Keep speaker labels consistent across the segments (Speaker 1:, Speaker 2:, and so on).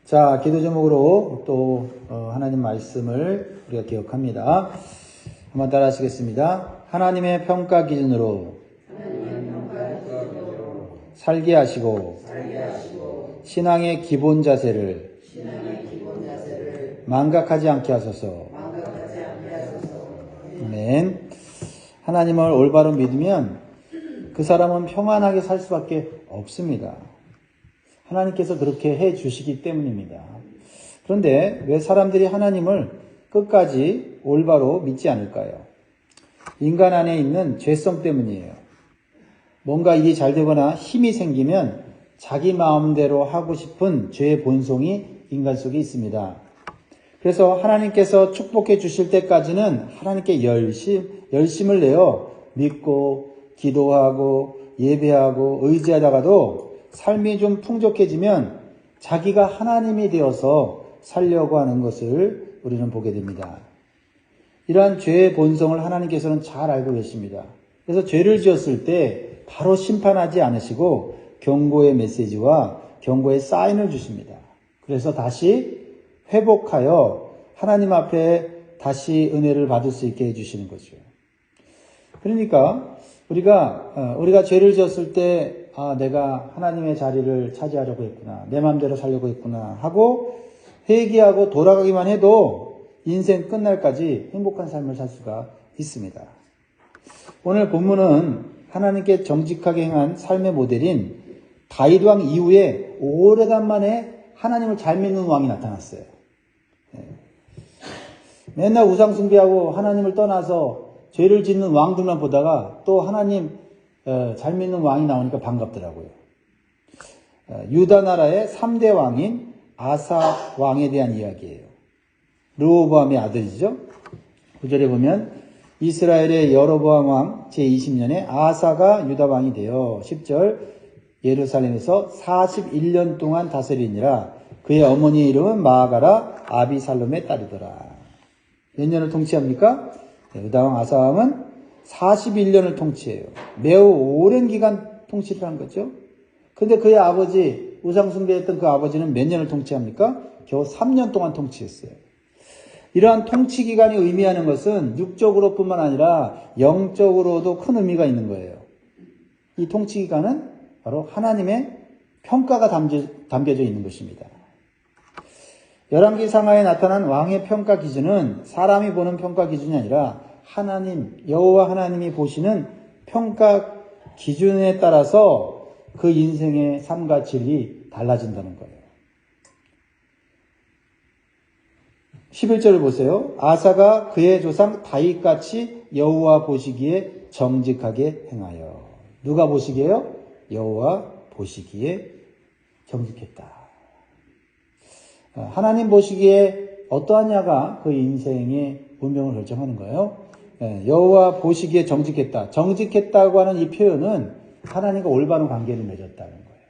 Speaker 1: 자, 기도 제목으로 또 하나님 말씀을 우리가 기억합니다. 한번 따라 하시겠습니다. 하나님의 평가 기준으로 살게 하시고 신앙의 기본 자세를 망각하지 않게 하소서. 아멘. 하나님을 올바로 믿으면 그 사람은 평안하게 살 수밖에 없습니다. 하나님께서 그렇게 해 주시기 때문입니다. 그런데 왜 사람들이 하나님을 끝까지 올바로 믿지 않을까요? 인간 안에 있는 죄성 때문이에요. 뭔가 일이 잘 되거나 힘이 생기면 자기 마음대로 하고 싶은 죄의 본성이 인간 속에 있습니다. 그래서 하나님께서 축복해 주실 때까지는 하나님께 열심을 내어 믿고 기도하고 예배하고 의지하다가도 삶이 좀 풍족해지면 자기가 하나님이 되어서 살려고 하는 것을 우리는 보게 됩니다. 이러한 죄의 본성을 하나님께서는 잘 알고 계십니다. 그래서 죄를 지었을 때 바로 심판하지 않으시고 경고의 메시지와 경고의 사인을 주십니다. 그래서 다시 회복하여 하나님 앞에 다시 은혜를 받을 수 있게 해주시는 거죠. 그러니까 우리가 죄를 지었을 때 내가 하나님의 자리를 차지하려고 했구나, 내 마음대로 살려고 했구나 하고 회개하고 돌아가기만 해도 인생 끝날까지 행복한 삶을 살 수가 있습니다. 오늘 본문은 하나님께 정직하게 행한 삶의 모델인 다윗 왕 이후에 오래간만에 하나님을 잘 믿는 왕이 나타났어요. 맨날 우상 숭배하고 하나님을 떠나서 죄를 짓는 왕들만 보다가 또 하나님 잘 믿는 왕이 나오니까 반갑더라고요. 유다 나라의 3대 왕인 아사 왕에 대한 이야기예요. 르호보암의 아들이죠. 9절에 보면 이스라엘의 여로보암 왕 제20년에 아사가 유다 왕이 되어 10절 예루살렘에서 41년 동안 다스리니라. 그의 어머니의 이름은 마아가라 아비살롬의 딸이더라. 몇 년을 통치합니까? 유다 왕 아사 왕은 41년을 통치해요. 매우 오랜 기간 통치를 한 거죠. 근데 그의 아버지, 우상숭배했던 그 아버지는 몇 년을 통치합니까? 겨우 3년 동안 통치했어요. 이러한 통치 기간이 의미하는 것은 육적으로 뿐만 아니라 영적으로도 큰 의미가 있는 거예요. 이 통치 기간은 바로 하나님의 평가가 담겨져 있는 것입니다. 열왕기 상하에 나타난 왕의 평가 기준은 사람이 보는 평가 기준이 아니라 하나님, 여호와 하나님이 보시는 평가 기준에 따라서 그 인생의 삶과 질이 달라진다는 거예요. 11절을 보세요. 아사가 그의 조상 다윗같이 여호와 보시기에 정직하게 행하여. 누가 보시기에요? 여호와 보시기에 정직했다. 하나님 보시기에 어떠하냐가 그 인생의 운명을 결정하는 거예요. 여호와 보시기에 정직했다. 정직했다고 하는 이 표현은 하나님과 올바른 관계를 맺었다는 거예요.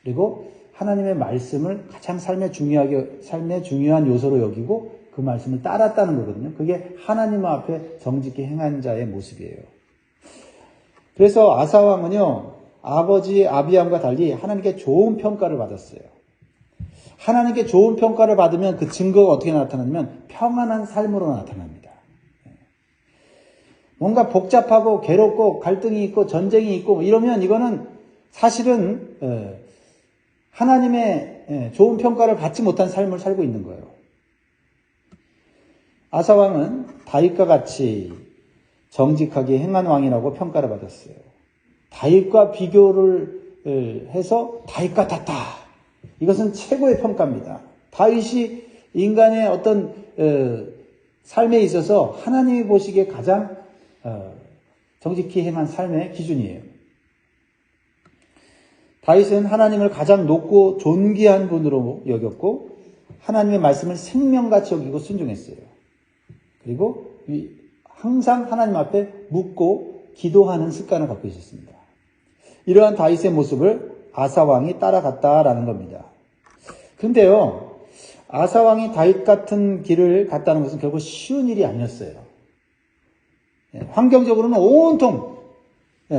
Speaker 1: 그리고 하나님의 말씀을 가장 삶의 중요한 요소로 여기고 그 말씀을 따랐다는 거거든요. 그게 하나님 앞에 정직히 행한 자의 모습이에요. 그래서 아사 왕은요, 아버지 아비암과 달리 하나님께 좋은 평가를 받았어요. 하나님께 좋은 평가를 받으면 그 증거가 어떻게 나타나냐면 평안한 삶으로 나타납니다. 뭔가 복잡하고 괴롭고 갈등이 있고 전쟁이 있고 이러면 이거는 사실은 하나님의 좋은 평가를 받지 못한 삶을 살고 있는 거예요. 아사 왕은 다윗과 같이 정직하게 행한 왕이라고 평가를 받았어요. 다윗과 비교를 해서 다윗 같았다. 이것은 최고의 평가입니다. 다윗이 인간의 어떤 삶에 있어서 하나님이 보시기에 가장 정직히 행한 삶의 기준이에요. 다윗은 하나님을 가장 높고 존귀한 분으로 여겼고 하나님의 말씀을 생명같이 여기고 순종했어요. 그리고 항상 하나님 앞에 묻고 기도하는 습관을 갖고 있었습니다. 이러한 다윗의 모습을 아사 왕이 따라갔다라는 겁니다. 그런데요, 아사 왕이 다윗 같은 길을 갔다는 것은 결국 쉬운 일이 아니었어요. 환경적으로는 온통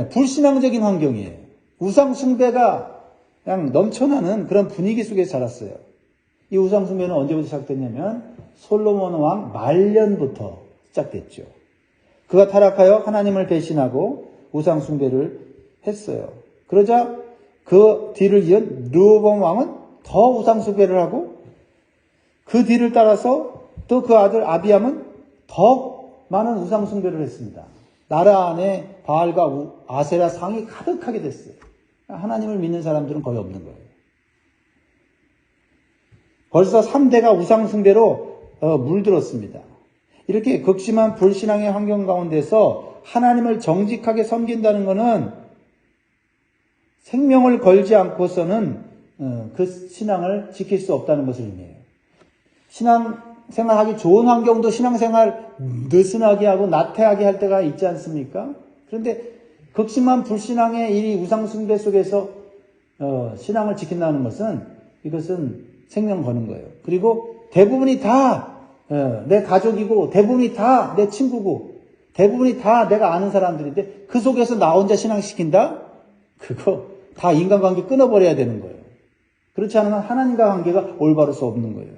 Speaker 1: 불신앙적인 환경이에요. 우상 숭배가 그냥 넘쳐나는 그런 분위기 속에서 자랐어요. 이 우상숭배는 언제부터 시작됐냐면 솔로몬 왕 말년부터 시작됐죠. 그가 타락하여 하나님을 배신하고 우상숭배를 했어요. 그러자 그 뒤를 이은 르호보암 왕은 더 우상숭배를 하고 그 뒤를 따라서 또 그 아들 아비암은 더 많은 우상숭배를 했습니다. 나라 안에 바알과 아세라 상이 가득하게 됐어요. 하나님을 믿는 사람들은 거의 없는 거예요. 벌써 3대가 우상숭배로 물들었습니다. 이렇게 극심한 불신앙의 환경 가운데서 하나님을 정직하게 섬긴다는 것은 생명을 걸지 않고서는 그 신앙을 지킬 수 없다는 것을 의미해요. 신앙생활하기 좋은 환경도 신앙생활 느슨하게 하고 나태하게 할 때가 있지 않습니까? 그런데 극심한 불신앙의 이 우상숭배 속에서 신앙을 지킨다는 것은 이것은 생명 거는 거예요. 그리고 대부분이 다 내 가족이고 대부분이 다 내 친구고 대부분이 다 내가 아는 사람들인데 그 속에서 나 혼자 신앙시킨다? 그거 다 인간관계 끊어버려야 되는 거예요. 그렇지 않으면 하나님과 관계가 올바를 수 없는 거예요.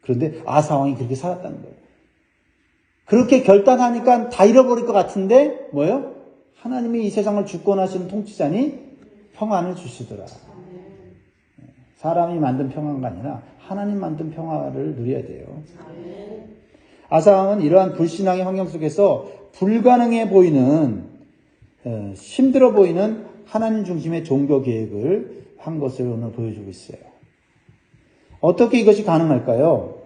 Speaker 1: 그런데 아사 왕이 그렇게 살았다는 거예요. 그렇게 결단하니까 다 잃어버릴 것 같은데 뭐예요? 하나님이 이 세상을 주권하시는 통치자니 평안을 주시더라. 사람이 만든 평안가 아니라 하나님 만든 평화를 누려야 돼요. 아사 왕은 이러한 불신앙의 환경 속에서 불가능해 보이는 힘들어 보이는 하나님 중심의 종교 계획을 한 것을 오늘 보여주고 있어요. 어떻게 이것이 가능할까요?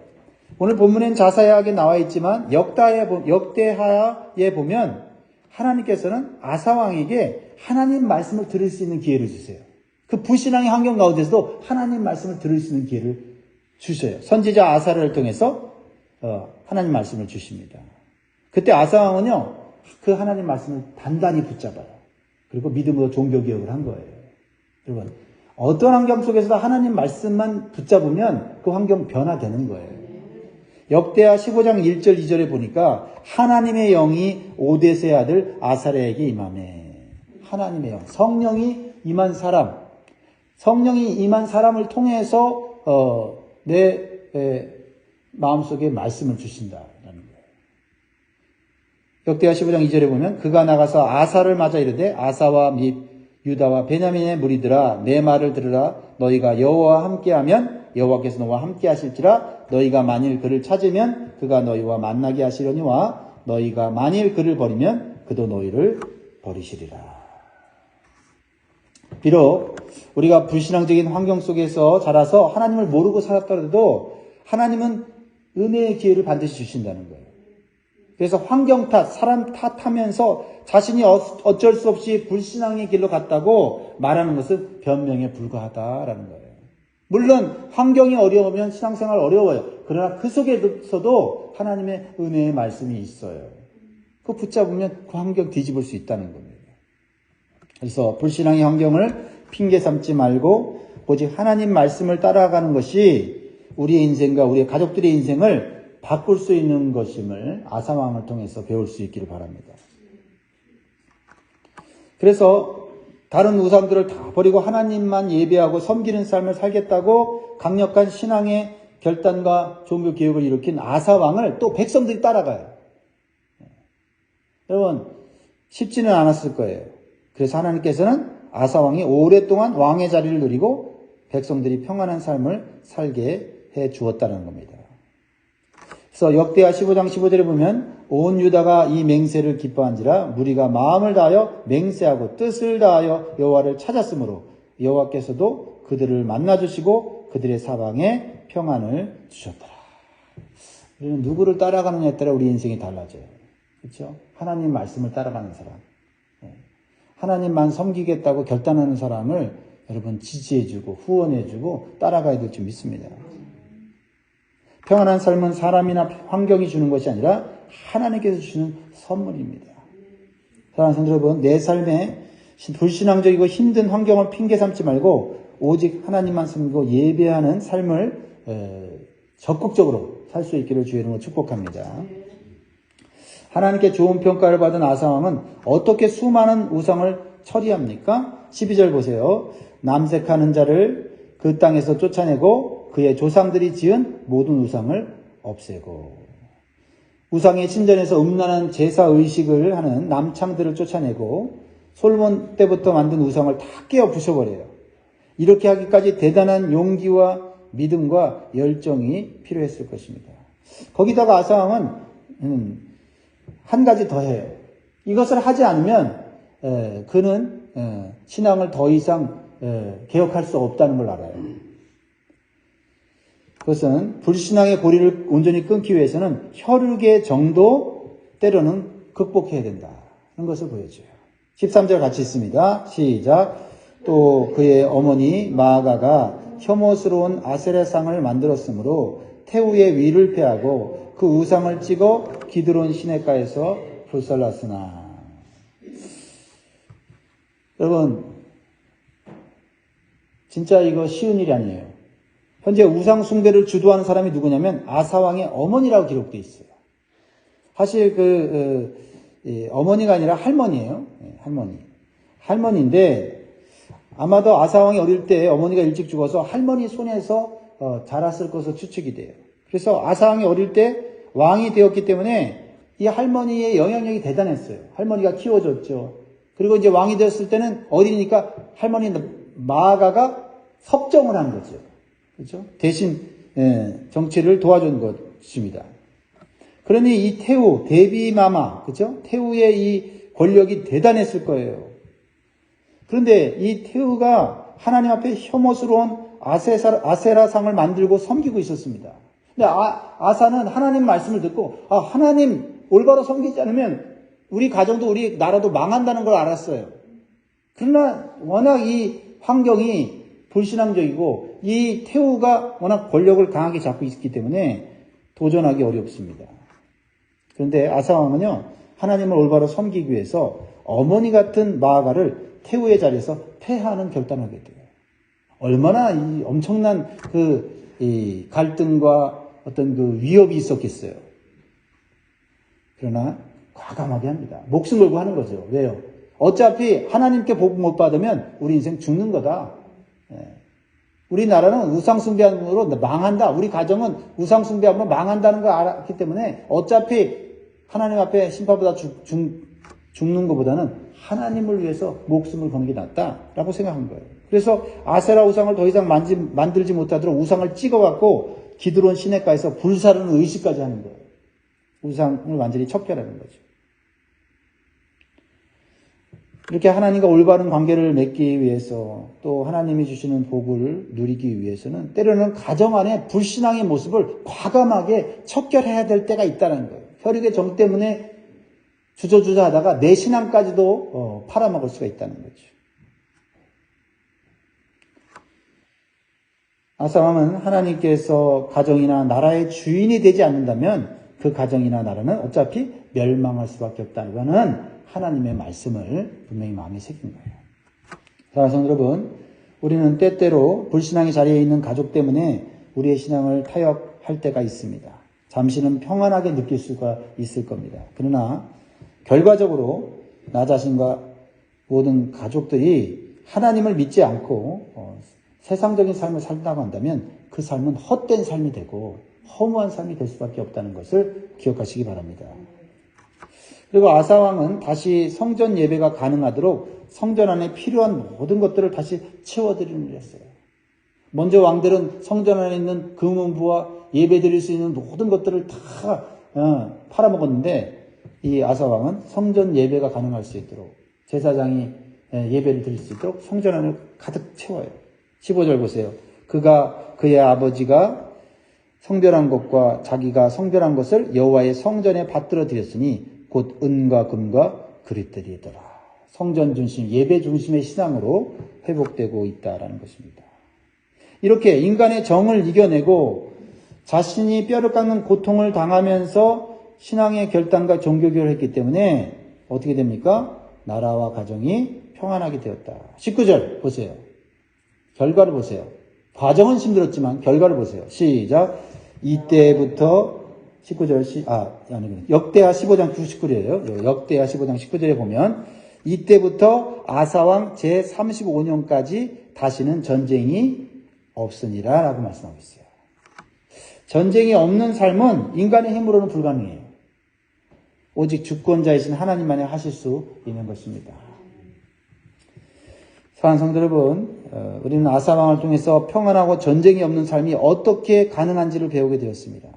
Speaker 1: 오늘 본문엔 자세하게 나와 있지만 역대하에 보면 하나님께서는 아사 왕에게 하나님 말씀을 들을 수 있는 기회를 주세요. 그 불신앙의 환경 가운데서도 하나님 말씀을 들을 수 있는 기회를 주셔요. 선지자 아사를 통해서 하나님 말씀을 주십니다. 그때 아사 왕은요, 그 하나님 말씀을 단단히 붙잡아요. 그리고 믿음으로 종교개혁을 한 거예요. 여러분, 어떤 환경 속에서도 하나님 말씀만 붙잡으면 그 환경 변화되는 거예요. 역대하 15장 1절 2절에 보니까 하나님의 영이 오데스의 아들 아사랴에게 임하매. 하나님의 영, 성령이 임한 사람, 성령이 임한 사람을 통해서 내 마음속에 말씀을 주신다라는 거예요. 역대하 15장 2절에 보면 그가 나가서 아사를 맞아 이르되 아사와 및 유다와 베냐민의 무리들아 내 말을 들으라. 너희가 여호와와 함께하면 여호와께서 너와 함께하실지라. 너희가 만일 그를 찾으면 그가 너희와 만나게 하시려니와 너희가 만일 그를 버리면 그도 너희를 버리시리라. 비록 우리가 불신앙적인 환경 속에서 자라서 하나님을 모르고 살았더라도 하나님은 은혜의 기회를 반드시 주신다는 거예요. 그래서 환경 탓, 사람 탓하면서 자신이 어쩔 수 없이 불신앙의 길로 갔다고 말하는 것은 변명에 불과하다라는 거예요. 물론 환경이 어려우면 신앙생활 어려워요. 그러나 그 속에서도 하나님의 은혜의 말씀이 있어요. 그거 붙잡으면 그 환경 뒤집을 수 있다는 겁니다. 그래서 불신앙의 환경을 핑계 삼지 말고 오직 하나님 말씀을 따라가는 것이 우리의 인생과 우리의 가족들의 인생을 바꿀 수 있는 것임을 아사왕을 통해서 배울 수 있기를 바랍니다. 그래서 다른 우상들을 다 버리고 하나님만 예배하고 섬기는 삶을 살겠다고 강력한 신앙의 결단과 종교 개혁을 일으킨 아사왕을 또 백성들이 따라가요. 여러분 쉽지는 않았을 거예요. 그래서 하나님께서는 아사왕이 오랫동안 왕의 자리를 누리고 백성들이 평안한 삶을 살게 해 주었다는 겁니다. 그래서 역대하 15장 15절에 보면 온 유다가 이 맹세를 기뻐한지라 무리가 마음을 다하여 맹세하고 뜻을 다하여 여호와를 찾았으므로 여호와께서도 그들을 만나주시고 그들의 사방에 평안을 주셨더라. 우리는 누구를 따라가느냐에 따라 우리 인생이 달라져요. 그렇죠? 하나님 말씀을 따라가는 사람, 하나님만 섬기겠다고 결단하는 사람을 여러분 지지해주고 후원해주고 따라가야 될 줄 믿습니다. 평안한 삶은 사람이나 환경이 주는 것이 아니라 하나님께서 주시는 선물입니다. 사랑하는 성도 여러분, 내 삶에 불신앙적이고 힘든 환경을 핑계 삼지 말고 오직 하나님만 섬기고 예배하는 삶을 적극적으로 살 수 있기를 주의 이름으로 축복합니다. 하나님께 좋은 평가를 받은 아사왕은 어떻게 수많은 우상을 처리합니까? 12절 보세요. 남색하는 자를 그 땅에서 쫓아내고 또 그의 조상들이 지은 모든 우상을 없애고 우상의 신전에서 음란한 제사 의식을 하는 남창들을 쫓아내고 솔몬 때부터 만든 우상을 다 깨어 부숴버려요. 이렇게 하기까지 대단한 용기와 믿음과 열정이 필요했을 것입니다. 거기다가 아사왕은 한 가지 더 해요. 이것을 하지 않으면 그는 신앙을 더 이상 개혁할 수 없다는 걸 알아요. 그것은 불신앙의 고리를 온전히 끊기 위해서는 혈육의 정도 때로는 극복해야 된다는 것을 보여줘요. 13절 같이 있습니다. 시작. 또 그의 어머니 마아가가 혐오스러운 아세라상을 만들었으므로 태우의 위를 패하고 그 우상을 찍어 기드론 시냇가에서 불살랐으나. 여러분, 진짜 이거 쉬운 일이 아니에요. 현재 우상 숭배를 주도하는 사람이 누구냐면 아사왕의 어머니라고 기록되어 있어요. 사실 어머니가 아니라 할머니예요. 할머니인데 아마도 아사왕이 어릴 때 어머니가 일찍 죽어서 할머니 손에서 자랐을 것으로 추측이 돼요. 그래서 아사왕이 어릴 때 왕이 되었기 때문에 이 할머니의 영향력이 대단했어요. 할머니가 키워줬죠. 그리고 이제 왕이 되었을 때는 어리니까 할머니 마아가가 섭정을 한 거죠. 그렇죠? 대신 정치를 도와준 것입니다. 그러니 이 태우, 데비마마, 그렇죠? 태우의 이 권력이 대단했을 거예요. 그런데 이 태우가 하나님 앞에 혐오스러운 아세라상을 만들고 섬기고 있었습니다. 근데 아사는 하나님 말씀을 듣고 하나님 올바로 섬기지 않으면 우리 가정도 우리 나라도 망한다는 걸 알았어요. 그러나 워낙 이 환경이 불신앙적이고 이 태우가 워낙 권력을 강하게 잡고 있기 때문에 도전하기 어렵습니다. 그런데 아사왕은요, 하나님을 올바로 섬기기 위해서 어머니 같은 마아가를 태우의 자리에서 폐하는 결단을 하게 돼요. 얼마나 이 엄청난 이 갈등과 어떤 그 위협이 있었겠어요. 그러나 과감하게 합니다. 목숨 걸고 하는 거죠. 왜요? 어차피 하나님께 복 못 받으면 우리 인생 죽는 거다. 우리나라는 우상숭배함으로 망한다. 우리 가정은 우상숭배함으로 망한다는 걸 알았기 때문에 어차피 하나님 앞에 심판보다 죽는 것보다는 하나님을 위해서 목숨을 거는 게 낫다라고 생각한 거예요. 그래서 아세라 우상을 더 이상 만들지 못하도록 우상을 찍어갖고 기드론 시냇가에서 불사르는 의식까지 하는 거예요. 우상을 완전히 척결하는 거죠. 이렇게 하나님과 올바른 관계를 맺기 위해서 또 하나님이 주시는 복을 누리기 위해서는 때로는 가정 안에 불신앙의 모습을 과감하게 척결해야 될 때가 있다는 거예요. 혈육의 정 때문에 주저주저 하다가 내 신앙까지도 팔아먹을 수가 있다는 거죠. 아사왕은 하나님께서 가정이나 나라의 주인이 되지 않는다면 그 가정이나 나라는 어차피 멸망할 수밖에 없다는 것은 하나님의 말씀을 분명히 마음에 새긴 거예요. 사랑하는 여러분, 우리는 때때로 불신앙의 자리에 있는 가족 때문에 우리의 신앙을 타협할 때가 있습니다. 잠시는 평안하게 느낄 수가 있을 겁니다. 그러나 결과적으로 나 자신과 모든 가족들이 하나님을 믿지 않고 세상적인 삶을 살다고 한다면 그 삶은 헛된 삶이 되고 허무한 삶이 될 수밖에 없다는 것을 기억하시기 바랍니다. 그리고 아사왕은 다시 성전 예배가 가능하도록 성전 안에 필요한 모든 것들을 다시 채워드리는 일을 했어요. 먼저 왕들은 성전 안에 있는 금은부와 예배 드릴 수 있는 모든 것들을 다 팔아먹었는데 이 아사왕은 성전 예배가 가능할 수 있도록 제사장이 예배를 드릴 수 있도록 성전 안을 가득 채워요. 15절 보세요. 그의 아버지가 성별한 것과 자기가 성별한 것을 여호와의 성전에 받들어 드렸으니 곧 은과 금과 그릇들이더라. 성전 중심, 예배 중심의 신앙으로 회복되고 있다라는 것입니다. 이렇게 인간의 정을 이겨내고 자신이 뼈를 깎는 고통을 당하면서 신앙의 결단과 종교교를 했기 때문에 어떻게 됩니까? 나라와 가정이 평안하게 되었다. 19절 보세요. 결과를 보세요. 과정은 힘들었지만 결과를 보세요. 시작. 이때부터 19절, 역대하 15장 99절이에요. 역대하 15장 19절에 보면 이때부터 아사왕 제35년까지 다시는 전쟁이 없으니라 라고 말씀하고 있어요. 전쟁이 없는 삶은 인간의 힘으로는 불가능해요. 오직 주권자이신 하나님만이 하실 수 있는 것입니다. 사랑하는 성도 여러분, 우리는 아사왕을 통해서 평안하고 전쟁이 없는 삶이 어떻게 가능한지를 배우게 되었습니다.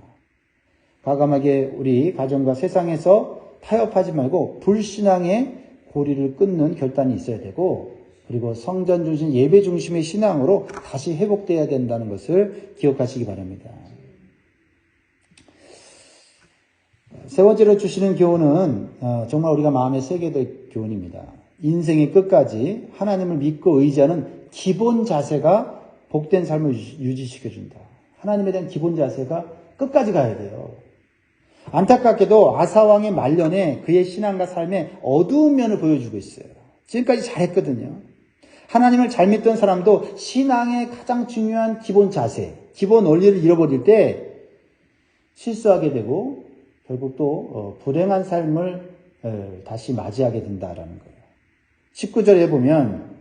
Speaker 1: 과감하게 우리 가정과 세상에서 타협하지 말고 불신앙의 고리를 끊는 결단이 있어야 되고, 그리고 성전 중심, 예배 중심의 신앙으로 다시 회복되어야 된다는 것을 기억하시기 바랍니다. 세 번째로 주시는 교훈은 정말 우리가 마음에 새게 될 교훈입니다. 인생의 끝까지 하나님을 믿고 의지하는 기본 자세가 복된 삶을 유지시켜준다. 하나님에 대한 기본 자세가 끝까지 가야 돼요. 안타깝게도 아사왕의 말년에 그의 신앙과 삶의 어두운 면을 보여주고 있어요. 지금까지 잘했거든요. 하나님을 잘 믿던 사람도 신앙의 가장 중요한 기본 자세, 기본 원리를 잃어버릴 때 실수하게 되고 결국 또 불행한 삶을 다시 맞이하게 된다라는 거예요. 19절에 보면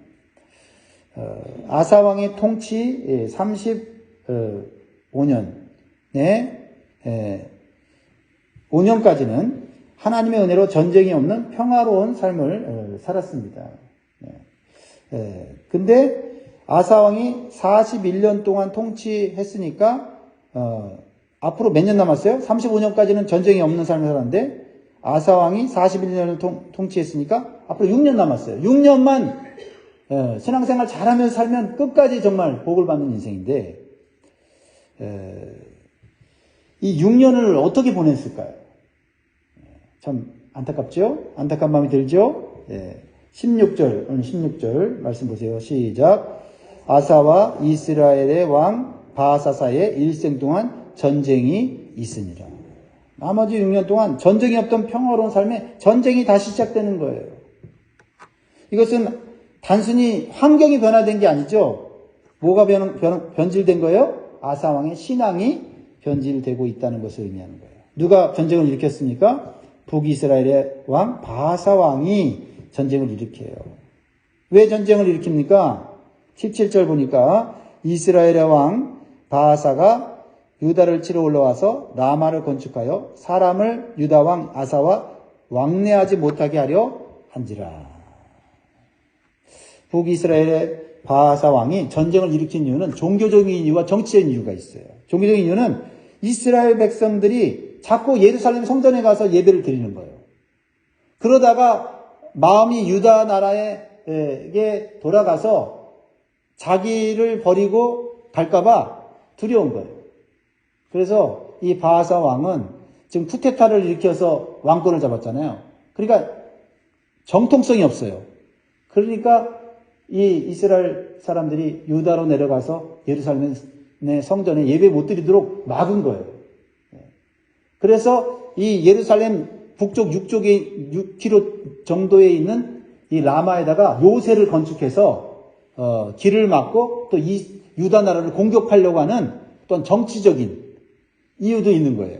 Speaker 1: 아사왕의 통치 35년에 5년까지는 하나님의 은혜로 전쟁이 없는 평화로운 삶을 살았습니다. 근데 아사왕이 41년 동안 통치했으니까 앞으로 몇 년 남았어요? 35년까지는 전쟁이 없는 삶을 살았는데 아사왕이 41년을 통치했으니까 앞으로 6년 남았어요. 6년만 신앙생활 잘하면서 살면 끝까지 정말 복을 받는 인생인데 이 6년을 어떻게 보냈을까요? 참 안타깝죠? 안타까운 마음이 들죠? 16절, 오늘 16절 말씀 보세요. 시작. 아사와 이스라엘의 왕 바하사 사이에 일생 동안 전쟁이 있으니라. 나머지 6년 동안 전쟁이 없던 평화로운 삶에 전쟁이 다시 시작되는 거예요. 이것은 단순히 환경이 변화된 게 아니죠. 뭐가 변질된 거예요? 아사왕의 신앙이 변질되고 있다는 것을 의미하는 거예요. 누가 전쟁을 일으켰습니까? 북이스라엘의 왕 바하사 왕이 전쟁을 일으켜요. 왜 전쟁을 일으킵니까? 17절 보니까 이스라엘의 왕 바하사가 유다를 치러 올라와서 라마를 건축하여 사람을 유다 왕 아사와 왕래하지 못하게 하려 한지라. 북이스라엘의 바하사 왕이 전쟁을 일으킨 이유는 종교적인 이유와 정치적인 이유가 있어요. 종교적인 이유는 이스라엘 백성들이 자꾸 예루살렘 성전에 가서 예배를 드리는 거예요. 그러다가 마음이 유다 나라에게 돌아가서 자기를 버리고 갈까봐 두려운 거예요. 그래서 이 바하사 왕은 지금 쿠데타를 일으켜서 왕권을 잡았잖아요. 그러니까 정통성이 없어요. 그러니까 이 이스라엘 사람들이 유다로 내려가서 예루살렘의 성전에 예배 못 드리도록 막은 거예요. 그래서 이 예루살렘 북쪽 6km 정도에 있는 이 라마에다가 요새를 건축해서 길을 막고 또 이 유다 나라를 공격하려고 하는 또한 정치적인 이유도 있는 거예요.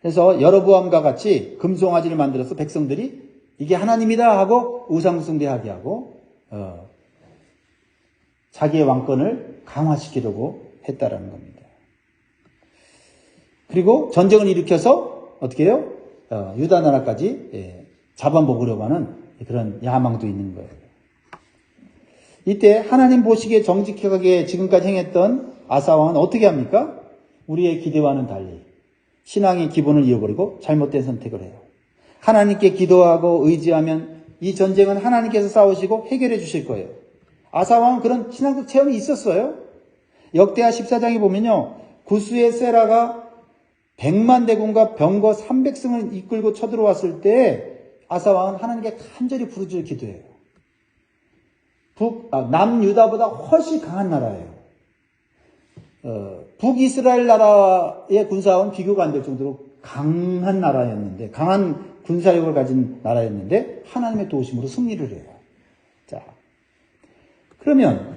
Speaker 1: 그래서 여로보암과 같이 금송아지를 만들어서 백성들이 이게 하나님이다 하고 우상숭배하게 하고 자기의 왕권을 강화시키려고 했다라는 겁니다. 그리고 전쟁을 일으켜서 어떻게 해요? 유다 나라까지 잡아먹으려고 하는 그런 야망도 있는 거예요. 이때 하나님 보시기에 정직하게 지금까지 행했던 아사왕은 어떻게 합니까? 우리의 기대와는 달리 신앙의 기본을 잃어버리고 잘못된 선택을 해요. 하나님께 기도하고 의지하면 이 전쟁은 하나님께서 싸우시고 해결해 주실 거예요. 아사왕은 그런 신앙적 체험이 있었어요. 역대하 14장에 보면요. 구스의 세라가 100만 대군과 병거 300승을 이끌고 쳐들어왔을 때 아사왕은 하나님께 간절히 부르짖어 기도해요. 남유다보다 훨씬 강한 나라예요. 북이스라엘 나라의 군사와는 비교가 안 될 정도로 강한 나라였는데, 강한 군사력을 가진 나라였는데 하나님의 도우심으로 승리를 해요. 자, 그러면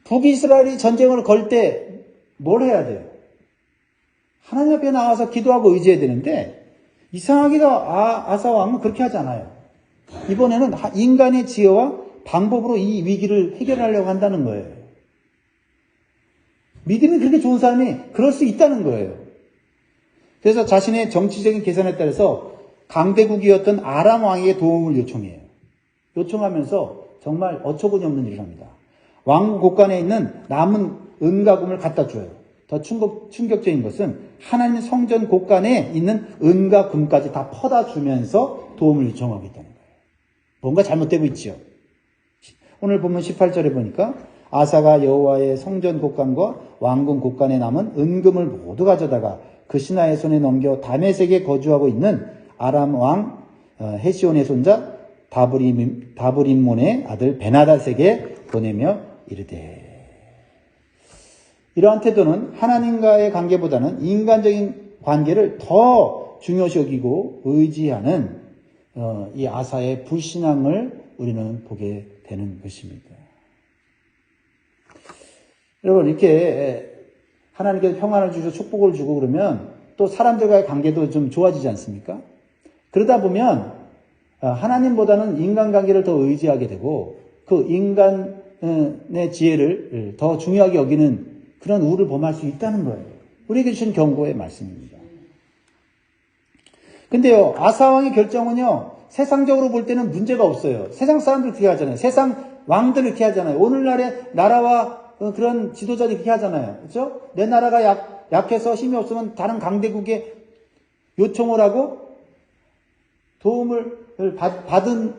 Speaker 1: 북이스라엘이 전쟁을 걸 때 뭘 해야 돼요? 하나님 앞에 나가서 기도하고 의지해야 되는데 이상하게도 아사 왕은 그렇게 하지 않아요. 이번에는 인간의 지혜와 방법으로 이 위기를 해결하려고 한다는 거예요. 믿음이 그렇게 좋은 사람이 그럴 수 있다는 거예요. 그래서 자신의 정치적인 계산에 따라서 강대국이었던 아람 왕에게 도움을 요청해요. 요청하면서 정말 어처구니 없는 일을 합니다. 왕 곳간에 있는 남은 은가금을 갖다 줘요. 더 충격적인 것은 하나님 성전 곳간에 있는 은과 금까지 다 퍼다 주면서 도움을 요청하겠다는 거예요. 뭔가 잘못되고 있죠. 오늘 보면 18절에 보니까 아사가 여호와의 성전 곳간과 왕궁 곳간에 남은 은금을 모두 가져다가 그 신하의 손에 넘겨 다메섹에 거주하고 있는 아람 왕 헤시온의 손자 다브림몬의 아들 베나닷에게 보내며 이르되. 이러한 태도는 하나님과의 관계보다는 인간적인 관계를 더 중요시 여기고 의지하는 이 아사의 불신앙을 우리는 보게 되는 것입니다. 여러분, 이렇게 하나님께서 평안을 주시고 축복을 주고 그러면 또 사람들과의 관계도 좀 좋아지지 않습니까? 그러다 보면 하나님보다는 인간관계를 더 의지하게 되고 그 인간의 지혜를 더 중요하게 여기는 그런 우를 범할 수 있다는 거예요. 우리에게 주신 경고의 말씀입니다. 근데요, 아사왕의 결정은요, 세상적으로 볼 때는 문제가 없어요. 세상 사람들 그렇게 하잖아요. 세상 왕들 그렇게 하잖아요. 오늘날의 나라와 그런 지도자들이 그렇게 하잖아요. 그렇죠? 내 나라가 약해서 힘이 없으면 다른 강대국에 요청을 하고 도움을 받은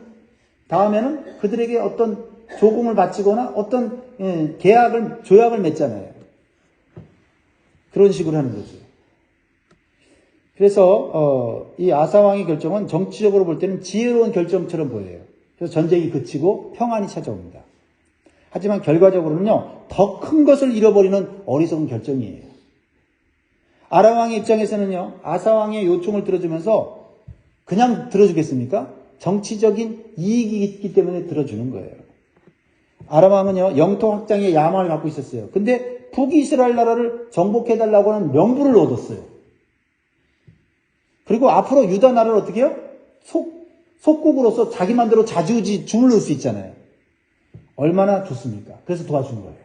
Speaker 1: 다음에는 그들에게 어떤 조공을 바치거나 어떤 조약을 맺잖아요. 그런 식으로 하는 거죠. 그래서 이 아사왕의 결정은 정치적으로 볼 때는 지혜로운 결정처럼 보여요. 그래서 전쟁이 그치고 평안이 찾아옵니다. 하지만 결과적으로는요, 더 큰 것을 잃어버리는 어리석은 결정이에요. 아람왕의 입장에서는요, 아사왕의 요청을 들어주면서 그냥 들어주겠습니까? 정치적인 이익이 있기 때문에 들어주는 거예요. 아람왕은요, 영토 확장의 야망을 갖고 있었어요. 근데 북이스라엘 나라를 정복해달라고 하는 명분을 얻었어요. 그리고 앞으로 유다 나라를 어떻게 해요? 속국으로서 자기 맘대로 자주지 주물러 수 있잖아요. 얼마나 좋습니까? 그래서 도와준 거예요.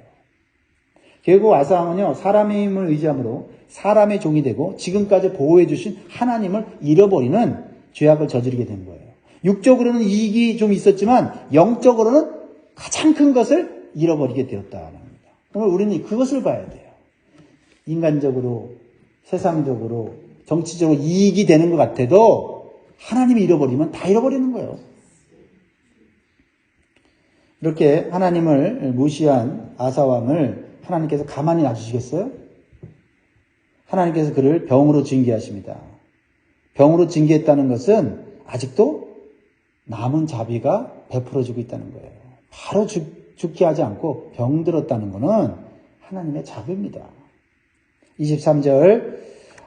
Speaker 1: 결국 아사왕은요, 사람의 힘을 의지함으로 사람의 종이 되고 지금까지 보호해 주신 하나님을 잃어버리는 죄악을 저지르게 된 거예요. 육적으로는 이익이 좀 있었지만 영적으로는 가장 큰 것을 잃어버리게 되었다는 겁니다. 오늘 우리는 그것을 봐야 돼요. 인간적으로, 세상적으로, 정치적으로 이익이 되는 것 같아도 하나님이 잃어버리면 다 잃어버리는 거예요. 이렇게 하나님을 무시한 아사왕을 하나님께서 가만히 놔주시겠어요? 하나님께서 그를 병으로 징계하십니다. 병으로 징계했다는 것은 아직도 남은 자비가 베풀어지고 있다는 거예요. 바로 죽게 하지 않고 병들었다는 것은 하나님의 자비입니다. 23절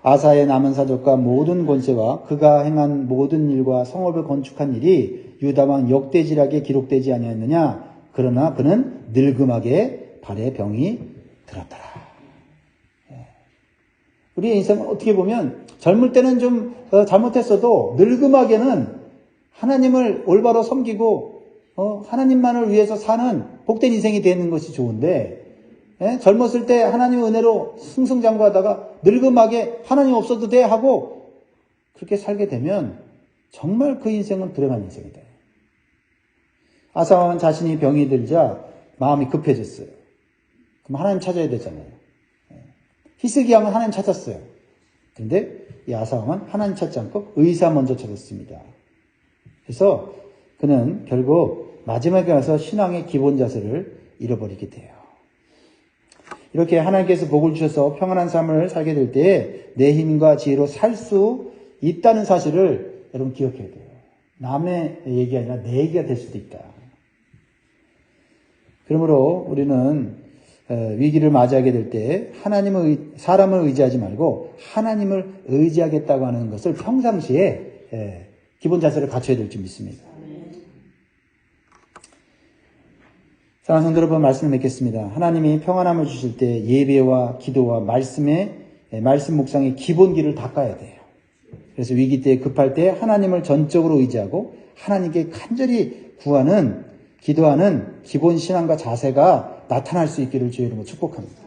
Speaker 1: 아사의 남은 사적과 모든 권세와 그가 행한 모든 일과 성읍을 건축한 일이 유다왕 역대지략에 기록되지 아니하였느냐. 그러나 그는 늙음하게 발에 병이 들었더라. 우리의 인생은 어떻게 보면 젊을 때는 좀 잘못했어도 늙음하게는 하나님을 올바로 섬기고 하나님만을 위해서 사는 복된 인생이 되는 것이 좋은데 젊었을 때 하나님의 은혜로 승승장구하다가 늙음하게 하나님 없어도 돼 하고 그렇게 살게 되면 정말 그 인생은 불행한 인생이다. 아사왕은 자신이 병이 들자 마음이 급해졌어요. 그럼 하나님 찾아야 되잖아요. 히스기야는 하나님 찾았어요. 그런데 이 아사왕은 하나님 찾지 않고 의사 먼저 찾았습니다. 그래서 그는 결국 마지막에 와서 신앙의 기본 자세를 잃어버리게 돼요. 이렇게 하나님께서 복을 주셔서 평안한 삶을 살게 될 때에 내 힘과 지혜로 살 수 있다는 사실을 여러분 기억해야 돼요. 남의 얘기가 아니라 내 얘기가 될 수도 있다. 그러므로 우리는 위기를 맞이하게 될 때 사람을 의지하지 말고 하나님을 의지하겠다고 하는 것을 평상시에 기본 자세를 갖춰야 될 줄 믿습니다. 사랑하는 성도 여러분, 말씀을 맺겠습니다. 하나님이 평안함을 주실 때 예배와 기도와 말씀 묵상의 기본 길을 닦아야 돼요. 그래서 위기 때 급할 때 하나님을 전적으로 의지하고 하나님께 간절히 기도하는 기본 신앙과 자세가 나타날 수 있기를 주의 이름으로 축복합니다.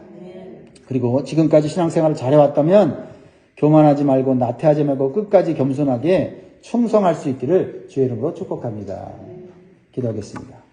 Speaker 1: 그리고 지금까지 신앙생활을 잘해왔다면 교만하지 말고 나태하지 말고 끝까지 겸손하게 충성할 수 있기를 주의 이름으로 축복합니다. 기도하겠습니다.